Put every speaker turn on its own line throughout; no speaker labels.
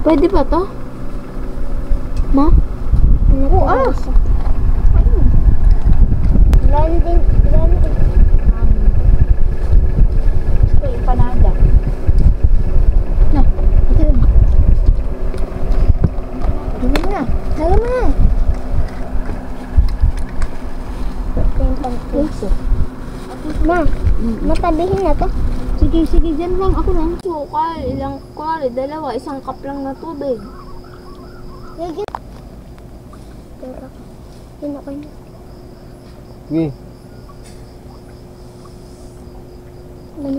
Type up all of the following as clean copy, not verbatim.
Pwede ba to? Ma?
Oo, Landing.
Ito yung panada. Na, ito yun. Dumi mo na. Lagyan mo na.
Ma, matabihin na to.
Sige, dyan lang. Ako lang. Sukal. Ilang kuwari. Dalawa. Isang cup lang na tubig.
Lagyan. Teka. Yun ako yun.
Sige.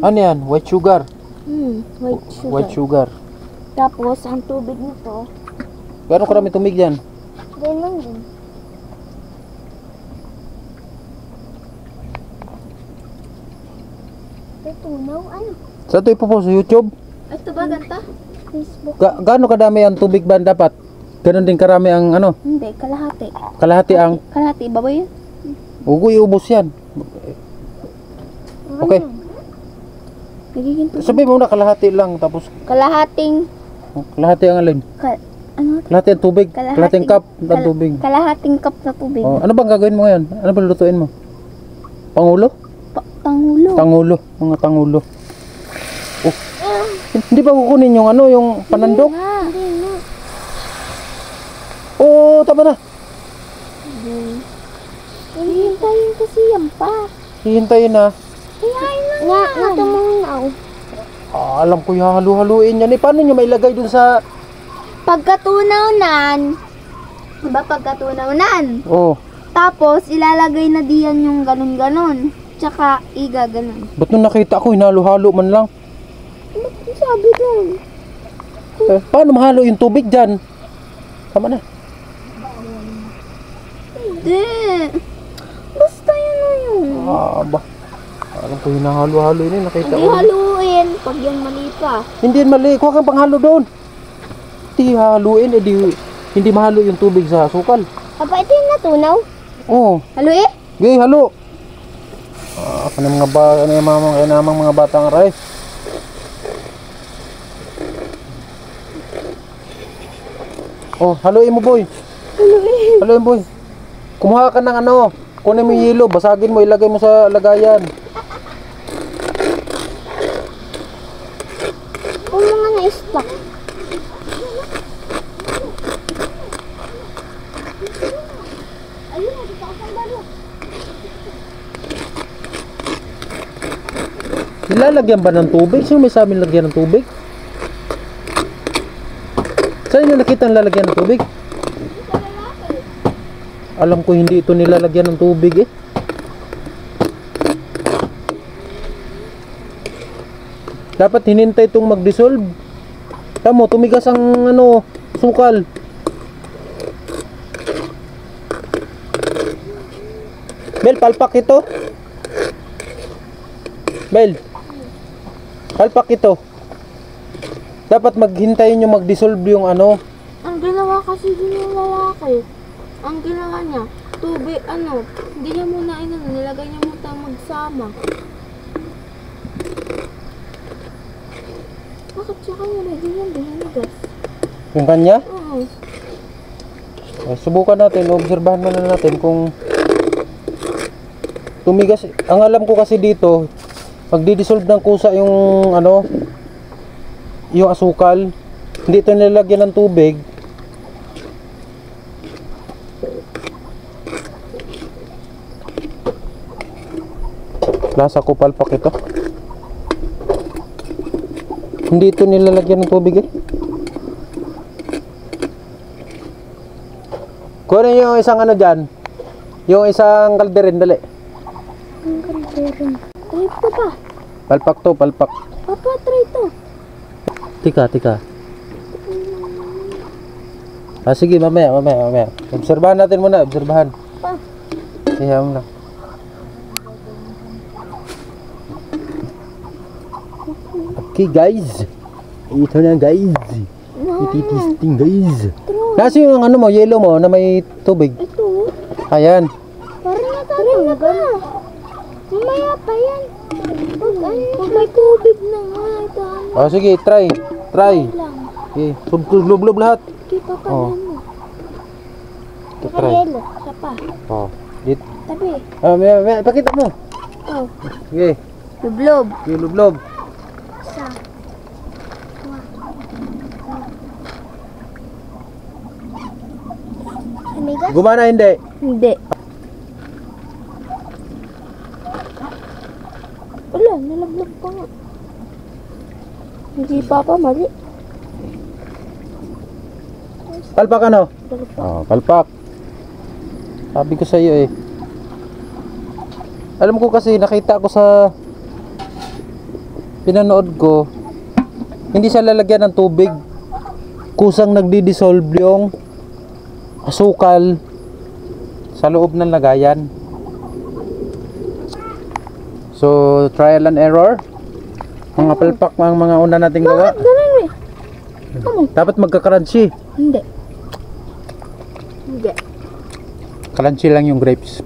Ano yan? White sugar.
White sugar.
White sugar.
Tapos, ang tubig nito.
Gano'ng karami tumig yan?
Ganun din. Tunaw, ano?
Sa ito ipopost sa YouTube?
Ito ba ganta?
Facebook.
Gaano kadami ang tubig ba dapat? Ganon din karami ang ano?
Hindi, kalahati.
Kalahati ang...
Kalahati, baboy yun?
Ugoy, ubos yan. Okay.
Nagiging tubig.
Sabi mo na kalahati lang tapos...
Kalahating...
Kalahati ang alin?
Ano?
Kalahati ang tubig. Kalahating cup ng tubig.
Kalahating cup na tubig.
Oh, ano bang gagawin mo ngayon? Ano bang lutuin mo? Pangulo?
Tangulo.
Tangulo. Mga tangulo. Oh. Hindi ba kukunin yung ano, yung panandok?
Hindi na.
Oo, tama na.
Hihintayin kasi yan pa.
Hihintayin na.
Hihayin na
Nga, natumunaw.
Alam ko yung halu-haluin yan. Paano nyo mailagay dun sa...
Pagkatunaw-nan. Diba pagkatunaw-nan?
Oh.
Tapos, ilalagay na diyan yung ganun-ganun. Tsaka, ganun.
Ba't nung nakita ko, hinalo-halo man lang?
Ano sabi doon?
Paano mahalo yung tubig dyan? Tama na.
Hindi. Basta yun na yun.
Ba. Alam ko hinahalo-halo yun. Nakita
Hindi
ko.
haluin. Pag yan mali pa.
Hindi yan mali. Kuha kang panghalo doon. Hindi haluin. Hindi mahalo yung tubig sa sukal.
Apa, ito yung natunaw?
Oo.
Haluin?
Okay, halo. Ano yung mga batang rice? Oh, haluin mo, boy. Haluin, boy. Kumuha ka ng ano, kunin mo yung yelo, basagin mo, ilagay mo sa lagayan.
Kung mga na-stock.
Nilalagyan ba ng tubig? Sino may sabi lagyan ng tubig? Saan nyo nakita ang lalagyan ng tubig? Alam ko hindi ito nilalagyan ng tubig eh. Dapat hinintay itong mag-dissolve. Tamo, tumigas ang ano, sukal. Bel, palpak ito. Bel, palpak ito. Dapat maghintayin nyo mag-dissolve yung ano.
Ang ginawa kasi din yung lalaki. Ang ginawa niya, tubig, hindi niya muna nilagay niya muna magsama. Bakit siya kanya ready yan, binigas?
Yung kanya?
Oo.
Subukan natin, obserbahan muna natin kung tumigas. Ang alam ko kasi dito, pag di-dissolve ng kusa yung ano, yung asukal, hindi ito nilalagyan ng tubig. Lasa ko palpak ito. Hindi ito nilalagyan ng tubig eh. Kunin yung isang ano dyan, yung isang kalderin, dali.
Ang kalderin. Try ito pa.
Palpak to, palpak.
Papa, try ito.
Tika. Sige, mamaya. Obserbahan natin muna, obserbahan. Kaya mo lang. Okay, guys. Ito na, guys. Iti-testing, guys. Nasa yung ano mo, yellow mo na may tubig.
Ito.
Ayan.
Parang natatanggal. Mamaya pa yan. Pag may tubig na nga. Ito
Oh, sige, try.
lang.
Okay, sublob lahat.
Okay, papa,
Oh.
yan mo.
Okay,
Saka
try.
yelo. Isa pa.
Oh, dit.
Tabi.
Pakita mo.
Oh.
Okay,
Lublob.
okay, lublob.
Isa. Amiga?
Gumana hindi?
Hindi. Wala, nalaglag pa nga. Hindi papa, mali.
Palpak ano? Oh, palpak. Sabi ko sa iyo eh. Alam ko kasi nakita ko sa pinanood ko, hindi siya lalagyan ng tubig. Kusang nagdi-dissolve yung asukal sa loob ng lagayan. So, trial and error. Mga palpak mga una nating gawa.
Ganun eh.
Dapat magka-crunchy.
Hindi. Hindi.
Crunchy lang yung grapes.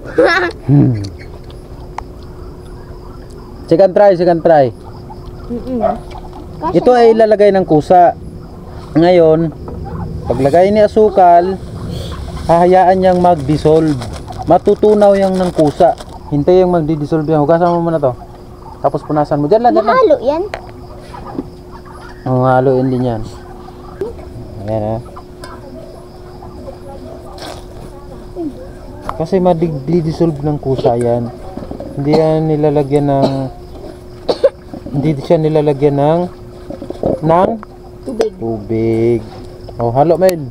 Second try, second try. Ito ay ilalagay ng kusa. Ngayon, paglagay ni asukal, hahayaan niyang mag-dissolve. Matutunaw yang ng kusa. Hintay yung magdi-dissolve yan. Hugasan mo muna to. Tapos punasan mo. Diyan lang, diyan lang.
Mahalo yan.
Haluin din yan. Ayan ah. Kasi madi-dissolve ng kusa yan. Hindi yan nilalagyan ng tubig. Oh, halo Mel.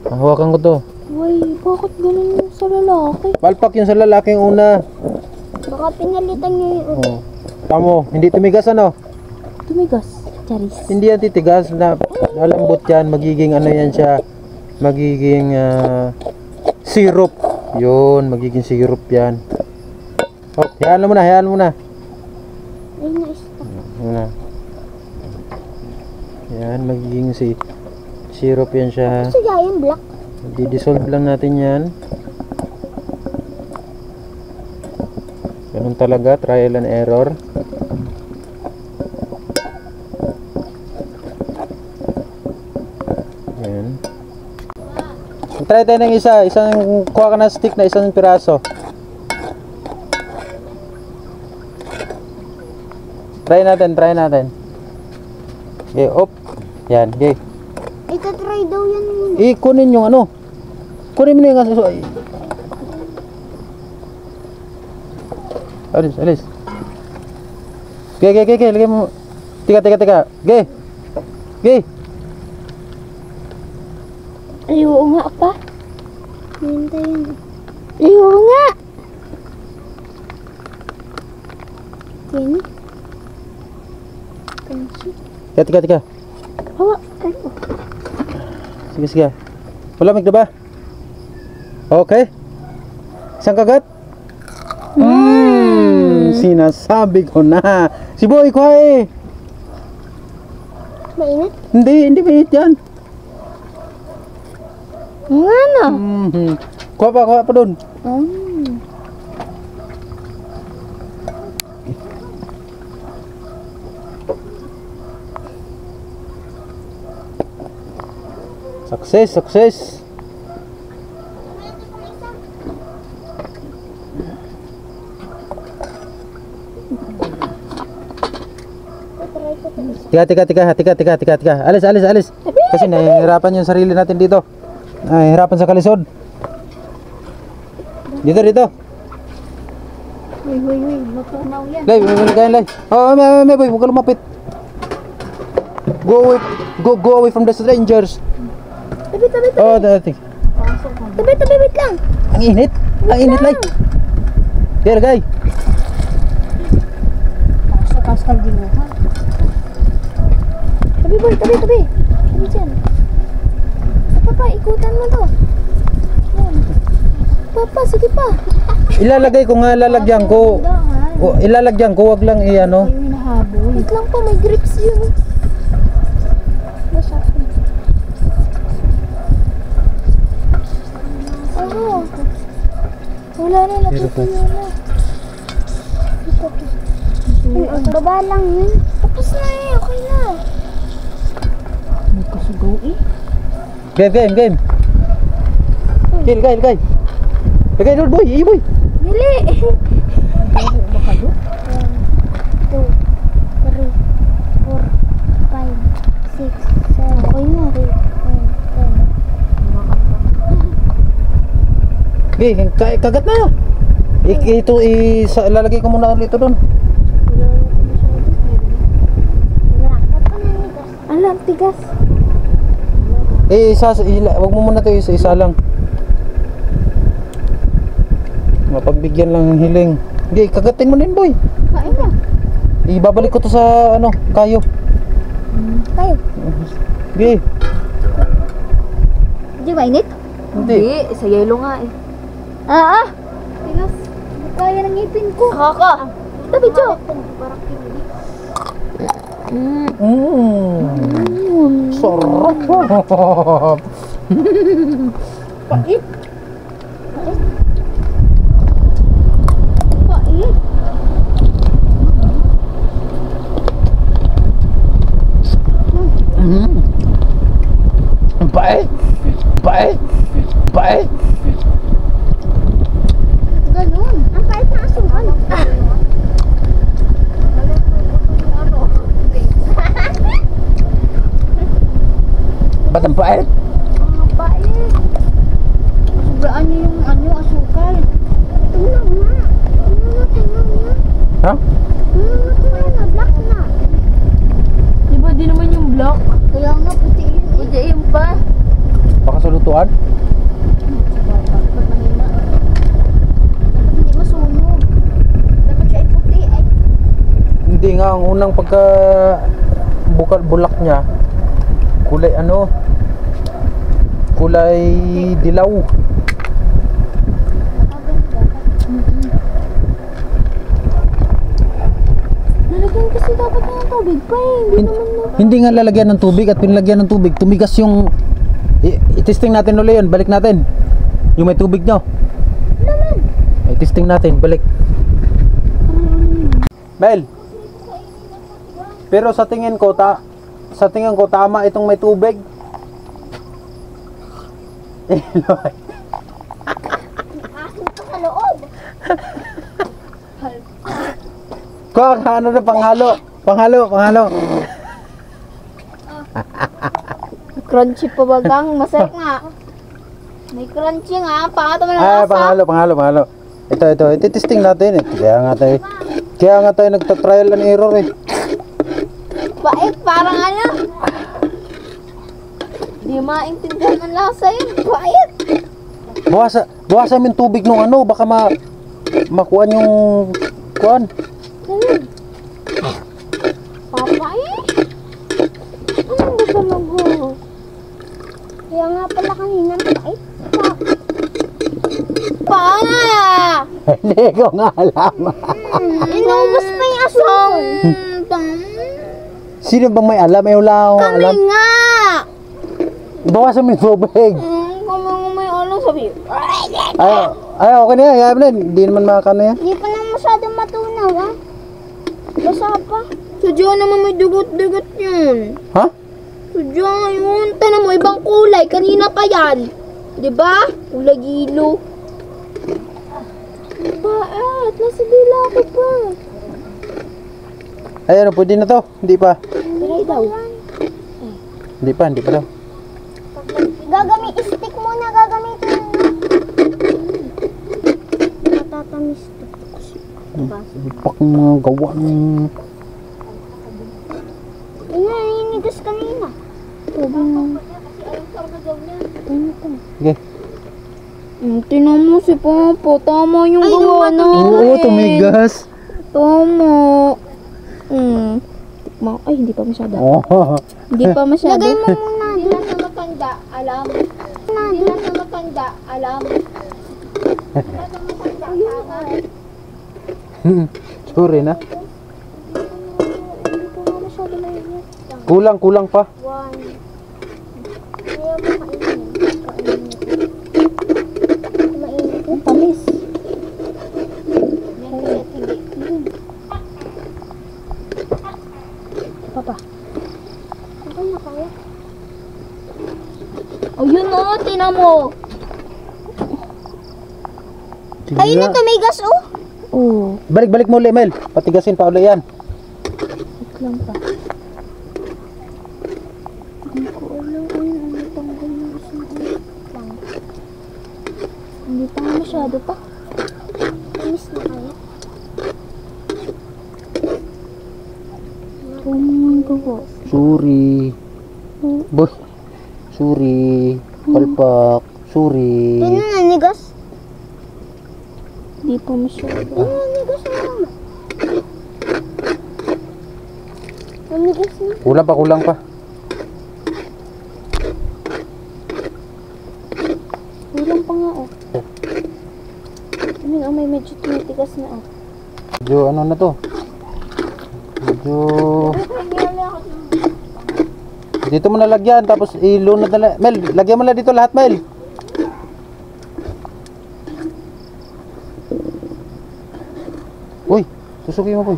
Hawakan ko to.
Uy, bakit ganun yung sa lalaki?
Palpak yung sa lalaking una.
Baka pinalitan niyo yung
Oh. Tamo, hindi tumigas ano?
Tumigas. Charis.
Hindi yan titigas na malambot yan, magiging ano yan siya, magiging syrup. Yun, magiging syrup yan. Oh, hayaan mo na, hayaan mo na.
ay na-stop.
Muna. Yan, magiging syrup yan siya.
Kasi yung black.
Di-dissolve lang natin yan. Ganun talaga, trial and error. Yan. Try tayo ng isang kuha ka ng stick na isang piraso. Try natin. Okay, op. Yan, okay.
Ita-try daw yan.
Kunin yung ano. Kunin mo na yung aso. Alis. Okay. Lagay mo. Tika. Okay.
Ay, oo nga pa.
Hintay yan.
Ay, oo nga.
Tin. Kansi.
Tika.
Hawa. Ay, oh.
Sige. Wala na ba? Okay. Isang kagat? Sinasabi ko na. Si Boy, kuha eh.
Mainit?
Hindi mainit yan.
Nga na.
Kuha pa dun. Success. Tika. Alis. Kasi nahihirapan yung sarili natin dito. Nahihirapan sa kalisod. Dito.
Uy. Matunaw yan.
Lay. Oh, may boy, huwag ka lumapit. Go away from the strangers.
Tabi.
Oh, dati.
Tabi, wait lang.
Ang init, lay. Here, guy.
Pasok din mo, ha? Tabi, boy, tabi. Tabi dyan. Papa, ikutan mo to. Yan. Papa, sige pa.
Ilalagay ko nga, lalagyan ko. Ilalagyan ko, wag lang i-ano.
Ayaw hinahabol. Wait lang pa, may grips yun. Wala na, natutuyo na.
Baba lang yun.
Tapos na eh, okay na. May kasugaw
Game. Kil, kay. Kay, Lord boy, iyo boy.
Dili.
2, 3, 4, 5, 6, 7,
Okay na.
8, 9, 10.
Okay, kagat na. Ito, lalagay ko muna ulit ito doon.
Wala ka pa nanigas.
Alam, tigas.
Wag mo muna ito, isa lang. Mapagbigyan lang ng hiling. Hindi, kagatin mo din boy.
Kain na.
Ibabalik ko to sa kayo.
Kayo.
Hindi.
Hindi mainit?
Hindi.
Sa yelo nga eh. Tigas.
Hindi kaya ng ngipin ko.
Kaka. Tabi, Jo.
Parang kindi.
Sarap.
Pait.
Bait.
Ganun. Ang pait na asukal.
Ba't ang bait?
Ang pait. Sobraan niyo yung asukal. Tingnan nga. Tingnan nga.
Ha?
Tingnan na. Black na.
Di ba di naman yung block?
Kaya nga puti yun.
Hindi yung pa.
Baka sa lutuan?
Hindi masunog. Dapat siya ay puti.
Hindi nga, ang unang bulak niya, kulay dilaw.
Nalagyan kasi dapat ng tubig pa eh. Hindi naman na.
Hindi nga lalagyan ng tubig at pinlagyan ng tubig, tumigas yung i-testing natin ulit yun, balik natin. Yung may tubig nyo. I-testing natin, balik. Bel. Pero sa tingin ko tama itong may tubig.
Asin pa sa loob.
Ano na panghalo.
Crunchy pa bagang. Masarap nga. May crunchy nga. Pangat naman ang lasa.
Panghalo. Ito, testing natin. Kaya nga tayo nagta-trial and error eh.
Pait, parang ano. Di maintindihan ang lasa yun. Pait.
Bawasan mo yung tubig nung baka makuha yung kuan.
Papait. Ano ba talaga?
Kaya nga pala kanina pait.
Paana!
Hindi ko nga alam.
Inubos pa yung asukal.
Sino bang may alam? Wala akong alam.
Kami nga!
Bawasan mo yung tubig.
Kami nga may alam sabi.
Ay, okay na yan. Hayaan mo na. Hindi naman makakano yan.
Hindi pa naman masyadong matunaw, ha? Basa pa.
Sadya naman may dugot-dugot yun.
Ha?
Sadya yun. Tanong mo, ibang kulay. Kanina pa yan. Diba? Kulay gilo. Bakit? Nasa dila ko pa.
Ay, pwede na to. Hindi pa.
Hindi daw.
Hindi pa daw.
Stick muna gagamitin mo. Matatamis to.
Pak mga gawa ng...
Naninigas kanina.
Sige.
Tinan mo si Papa. Tama yung gawa na.
Oo, tumigas.
Tama. Ay, hindi pa masyado.
Oh.
Hindi pa masyado.
Lagay mo muna.
Hindi lang sa matanda, alam. Hindi lang sa matanda, alam.
Sorry na.
Hindi pa nga masyado mainit.
Kulang pa.
1. Ayaw mo kainin. Mainit.
Ang tamis. Papa.
Okay na kaya? O yun o, tinan mo.
Sige
Ayun
nga.
na, tumigas oh.
Oo.
Balik mo ulit, Mel. Patigasin pa ulit yan.
Wait lang pa. Hindi ko alam. Ayun, ano tanggal yung isang lang. Hindi pa nga masyado pa.
Miss na kayo.
Tumingin ko po.
Suri. Boy. Suri. Palpak. Suri.
Yun na, nanigas.
Hindi pa masyado.
Yun na, nanigas na mama. Nanigas na.
Kulang pa.
Kulang pa nga oh. Ano may medyo tumitigas na oh.
Medyo ano na to? Medyo... Dito mo nalagyan, tapos ilunod na Mel, lagyan mo na dito lahat, Mel. Uy, tusukin mo, boy.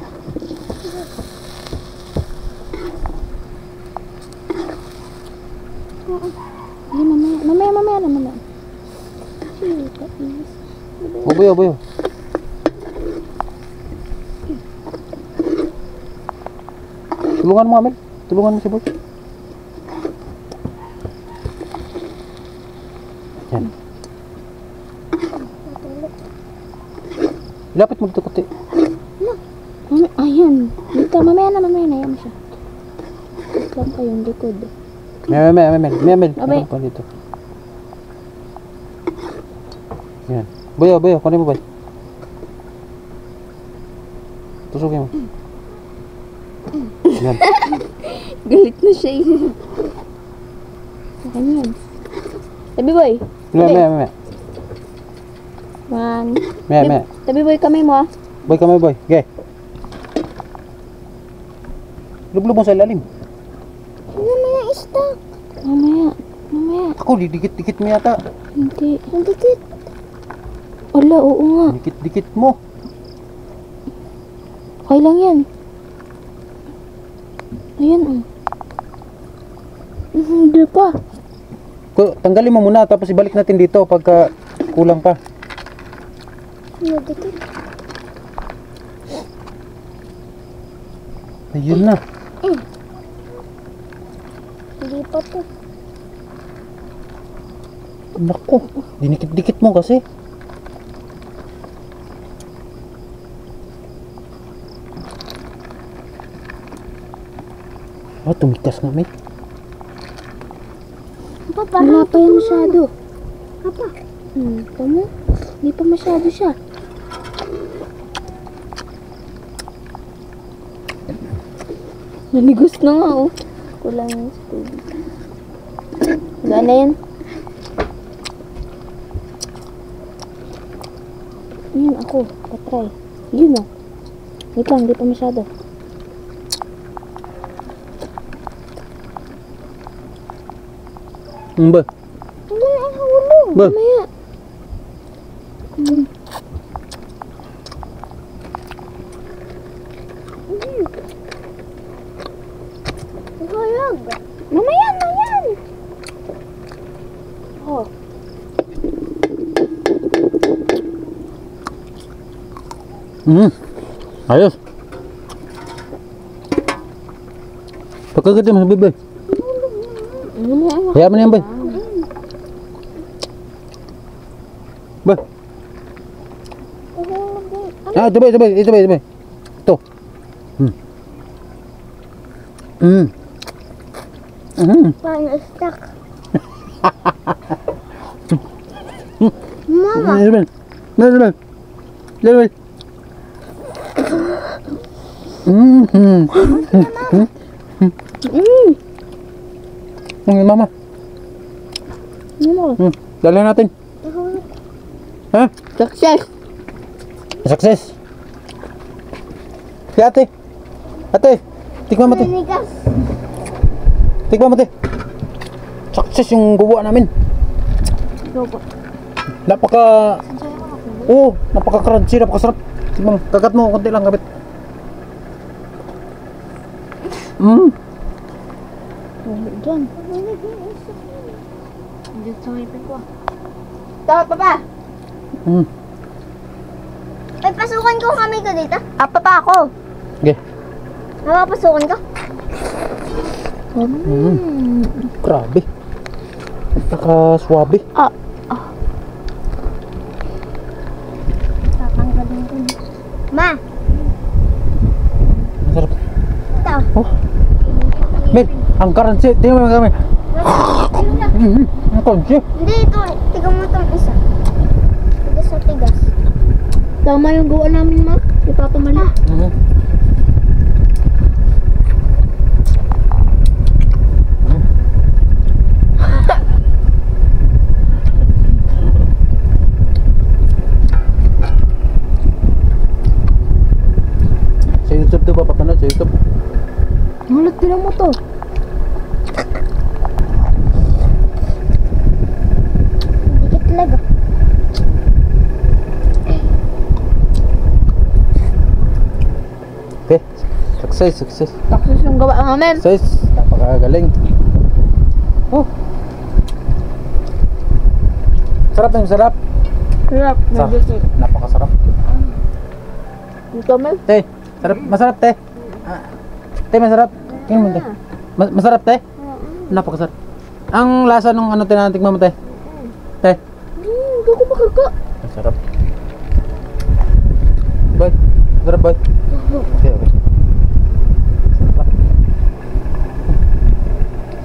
Ay, mamaya na, mamaya.
Buyo, buyo. Tulungan mo, Mel. Tulungan mo si boy. Yan. Lapit mo dito kuti.
Ayan. Dito, mamaya na. Ayan siya. Wait lang pa yung likod.
Mel.
Abay.
Ano pa dito? Yan. Buyo, kunin mo, boy. Tusukin mo. Yan.
Galit na siya eh. Ayan yan. Tabi boy.
Maya.
One.
Maya.
Tabi boy, kamay mo ah.
Boy, kamay, boy. Okay. Lublub mo sa ilalim.
Ano na yung stock?
Mamaya.
Ako, didikit-dikit mo yata.
Hindi.
Ang dikit.
Ala, oo nga.
Dikit-dikit mo.
Okay lang yan. Ayan oh. Hindi pa.
Tanggalin mo muna, tapos ibalik natin dito pagka kulang pa.
Ano dikit?
Ayun na.
Hindi pa to.
Naku, dinikit-dikit mo kasi. Tumikas nga, mate.
Wala pa yan masyado.
Apa?
Tama? Hindi pa masyado siya. Naligos na nga oh. Kulang yung tubig. Wala na yan. Yun ako. Patry. Yun oh. Wait lang, hindi pa masyado.
Ba?
Hindi na ang hulog.
Ba?
Mamaya.
Hulog.
Mamaya na yan. Oh.
Ayos. Pagkagat mo sa bibig. Kaya mo na yan, boy. Ba? Sabay. Ito.
Paano stuck? Mama.
Sabay. Mama. Dali natin. Ha?
Success.
Success. Si ate. Ate, tikman mo ate.
Nanigas.
Tikman mo ate. Success yung gawa namin. Napaka... Oo, napaka-crunchy, napakasarap. Tikman mo, kagat mo, konti lang kapit.
Diyan. Dito sa ngipin ko. Tawag papa!
Hmm.
Ay, pasukan ko kami ko dito.
Papa ako!
Okay.
Mapapasukan ko.
Grabe. Napaka-swabe.
Tatanggalin ko na. Ma!
Masarap.
Ito.
Oh. Mel, ang karansi. Tingnan mo kami. Ang karansi.
Hindi, ito. Tiga mo itong isa. Tigas sa tigas.
Tama yung gawa namin, ma. Ipapamali.
Sa YouTube to ba? Papanood sa YouTube.
Mulat din mo to.
Dikit talaga.
Okay. Success.
Taksos yung gawa namin.
Success. Napakagaling. Oh. Sarap yung sarap.
Sarap.
Napakasarap.
Ito, Mel.
Te, sarap, masarap te. Te, masarap. Tingnan mo te. Masarap te. Napakasarap. Ang lasa nung ano tinatikman mo te. Te.
Hindi ako makaka.
Masarap. Boy, sarap boy. Okay. Sarap.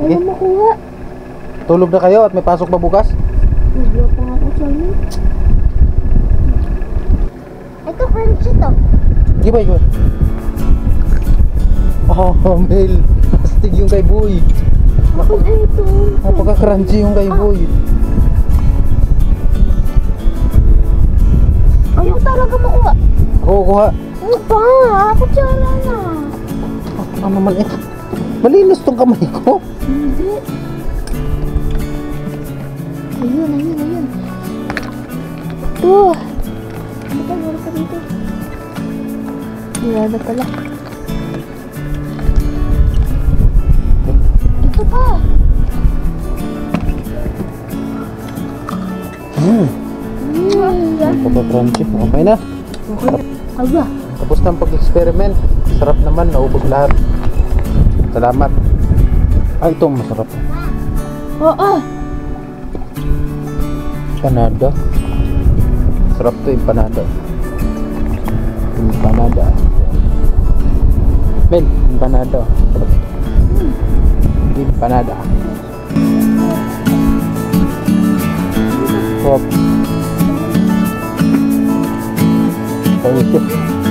Wala makuha.
Tulog na kayo at may pasok pa bukas?
Wala pa nga ako sa inyo.
Ito, crunchy to.
Gibay. Oh, Mel. Astig yung kay Boy.
Akin ay ito.
Napaka-crunchy yung kay Boy.
Ayaw talaga makuha.
Kuha.
Ano ba? Ako tsara na.
Ano naman eh. Malinis tong kamay ko.
Hindi. Ayun. Oh. Wala ka dito. Wala na pala. Ito pa.
Napaka-crunchy. Okay na.
Aba.
Tapos na ang pag-experiment. Sarap naman. Naubos lahat. Salamat. Ay, ito masarap.
Oo.
Empanada. Sarap to empanada. Empanada. Men, empanada. Sarap. Empanada. Sarap. Sarap.